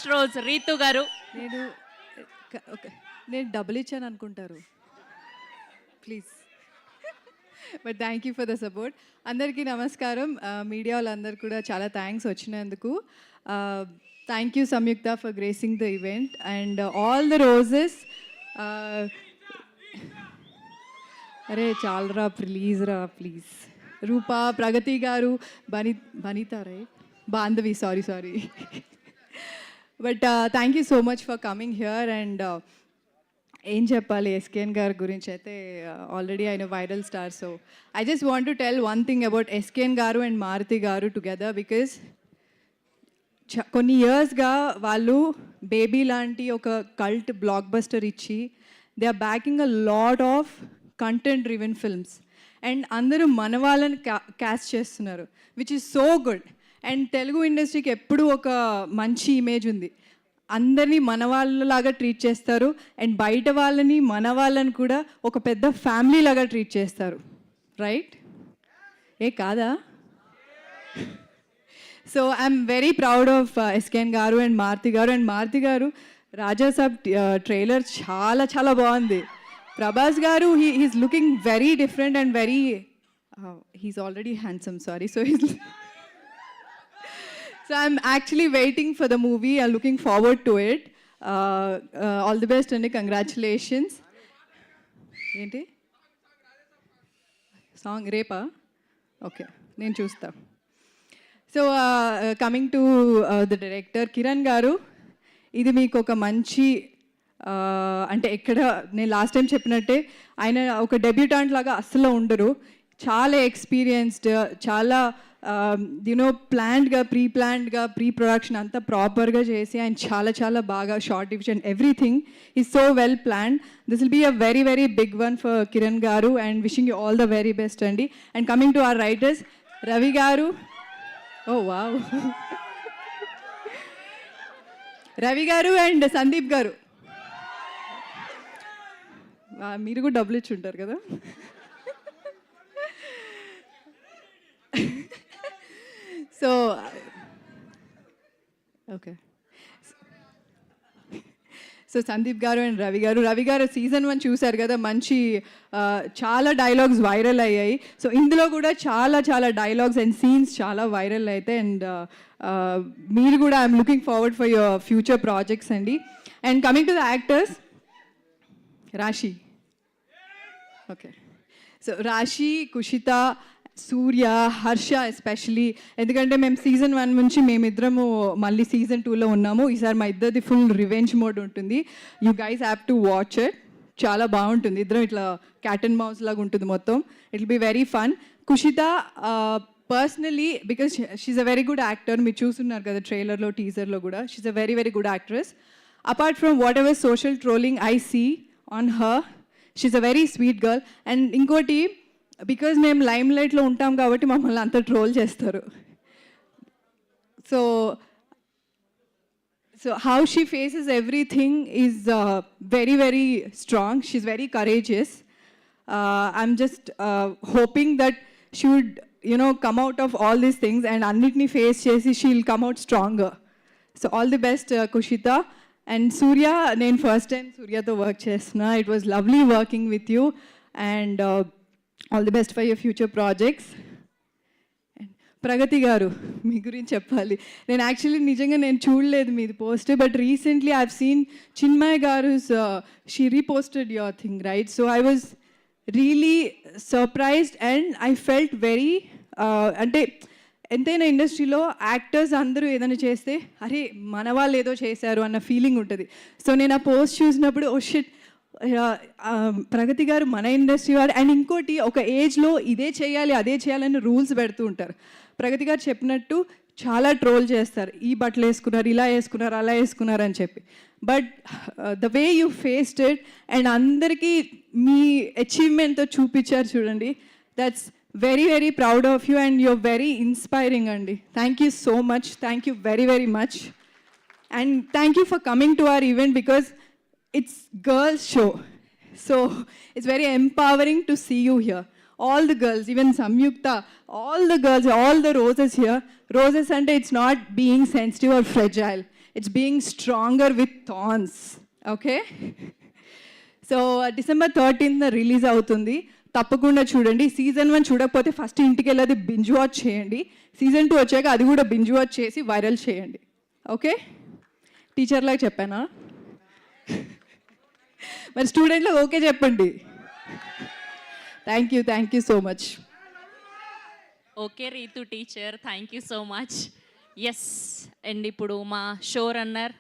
First rose Ritu గారు. నేను okay, నేను డబ్బులు ఇచ్చాను అనుకుంటారు please. But thank you for the support. అందరికీ నమస్కారం. మీడియా వాళ్ళందరూ కూడా చాలా థ్యాంక్స్ వచ్చినందుకు. Thank you Samyuktha for gracing the event and all the roses. అరే చాలరా ప్లీజ్ రా please. Rupa, Pragathi garu, Banitha right, Bandhavi, sorry. But thank you so much for coming here. And ఏం చెప్పాలి ఎస్కేఎన్ గారి గురించి అయితే, ఆల్రెడీ ఆయన viral star. So I just want to tell one thing about SKN గారు అండ్ మారుతి గారు టుగెదర్. బికాస్ కొన్ని ఇయర్స్గా వాళ్ళు బేబీ లాంటి ఒక కల్ట్ బ్లాక్ బస్టర్ ఇచ్చి they are backing a lot of content driven films and అందరూ మన వాళ్ళని క్యాస్ట్ చేస్తున్నారు, which is so good. And Telugu ఇండస్ట్రీకి ఎప్పుడూ ఒక మంచి ఇమేజ్ ఉంది, అందరినీ మన వాళ్ళలాగా ట్రీట్ చేస్తారు అండ్ బయట వాళ్ళని మన వాళ్ళని కూడా ఒక పెద్ద ఫ్యామిలీ లాగా ట్రీట్ చేస్తారు, రైట్? ఏ కాదా? So I'm very proud of SKN గారు అండ్ మారుతి గారు. అండ్ మారుతి గారు రాజాసాబ్ ట్రైలర్ చాలా చాలా బాగుంది. ప్రభాస్ గారు he's looking very different and very he's already handsome, sorry. So I'm actually waiting for the movie. I'm looking forward to it. All the best and congratulations. ఏంటి song రేపా? Okay, నేను చూస్తా. So coming to the director Kiran గారు, ఇది మీకు ఒక మంచి అంటే ఎక్కడ నేను లాస్ట్ టైం చెప్పినట్టే ఆయన ఒక డెబ్యూటాంట్ లాగా అస్సలు ఉండరు. చాలా ఎక్స్పీరియన్స్డ్, చాలా ప్లాన్డ్గా ప్రీ ప్రొడక్షన్ అంతా ప్రాపర్గా చేసి ఆయన చాలా చాలా బాగా short division everything is so well planned. This will be a very very big one for Kiran garu and wishing you all the very best అండి. And coming to our writers, Ravi garu, oh wow, Ravi గారు and Sandeep గారు, మీరు కూడా డబ్బులు ఇచ్చి ఉంటారు కదా. So okay, so Sandeep గారు అండ్ రవి గారు సీజన్ 1 చూశారు కదా, మంచి చాలా డైలాగ్స్ వైరల్ అయ్యాయి. సో ఇందులో కూడా చాలా చాలా డైలాగ్స్ అండ్ సీన్స్ చాలా వైరల్ అవుతాయి. అండ్ మీరు కూడా I'm looking forward for your future projects అండి. And coming to the actors, Rashi, okay, so Rashi, Kushitha, Surya, Harsha especially, ఎందుకంటే మేము సీజన్ 1 నుంచి మేమిద్దరము మళ్ళీ సీజన్ 2లో ఉన్నాము. ఈసారి మా ఇద్దరిది ఫుల్ రివెంజ్ మోడ్ ఉంటుంది. You guys have to watch it, చాలా బాగుంటుంది. ఇద్దరం ఇట్లా క్యాట్ అండ్ మౌస్ లాగా ఉంటుంది మొత్తం. It will be very fun. Kushitha personally because she's a very good actor, మీరు చూస్తున్నారు కదా ట్రైలర్లో టీజర్లో కూడా, she's a very very good actress. Apart from whatever social trolling I see on her, she's a very sweet girl. And ఇంకోటి, because మేము lime లైట్లో ఉంటాం కాబట్టి మమ్మల్ని అంతా ట్రోల్ చేస్తారు. So how she faces everything is very very strong. She's very courageous. I'm just hoping that she would come out of all these things and అన్నిటినీ face చేసి she will come out stronger. So all the best Kushitha. And Surya, నేను first time సూర్యతో work చేస్తున్నా. It was lovely working with you and all the best for your future projects. Pragathi garu, మీ గురించి చెప్పాలి. నేను actually నిజంగా నేను చూడలేదు మీది post, but recently I have seen Chinmayi garu she reposted your thing, right? So I was really surprised and I felt very, అంటే ఎంతైనా ఇండస్ట్రీలో యాక్టర్స్ అందరూ ఏదైనా చేస్తే అరే మన వాళ్ళు ఏదో చేశారు అన్న ఫీలింగ్ ఉంటుంది. సో నేను ఆ పోస్ట్ చూసినప్పుడు ఓ షిట్, ప్రగతి గారు మన ఇండస్ట్రీ వాడు. అండ్ ఇంకోటి, ఒక ఏజ్లో ఇదే చేయాలి అదే చేయాలని రూల్స్ పెడుతూ ఉంటారు. ప్రగతి గారు చెప్పినట్టు చాలా ట్రోల్ చేస్తారు, ఈ బట్టలు వేసుకున్నారు, ఇలా వేసుకున్నారు, అలా వేసుకున్నారు అని చెప్పి. But the way you faced it and అందరికీ మీ అచీవ్మెంట్తో చూపించారు చూడండి, that's very very proud of you and you're very inspiring అండి. Thank you so much, thank you very very much. And thank you for coming to our event because it's girls show, so it's very empowering to see you here. All the girls, even Samyukta, all the girls, all the roses here. Roses ante it's not being sensitive or fragile, it's being stronger with థాన్స్. Okay, so December 13th release అవుతుంది, తప్పకుండా చూడండి. Season 1 చూడకపోతే first ఇంటికి వెళ్ళి binge watch చేయండి. Season 2 వచ్చాక అది కూడా బింజ్ వాచ్ చేసి వైరల్ చేయండి. ఓకే, టీచర్లాగా చెప్పానా? మరి స్టూడెంట్లకు ఓకే చెప్పండి. Thank you so much. Okay Ritu teacher, thank you so much. Yes, and ఇప్పుడు మా షో రన్నర్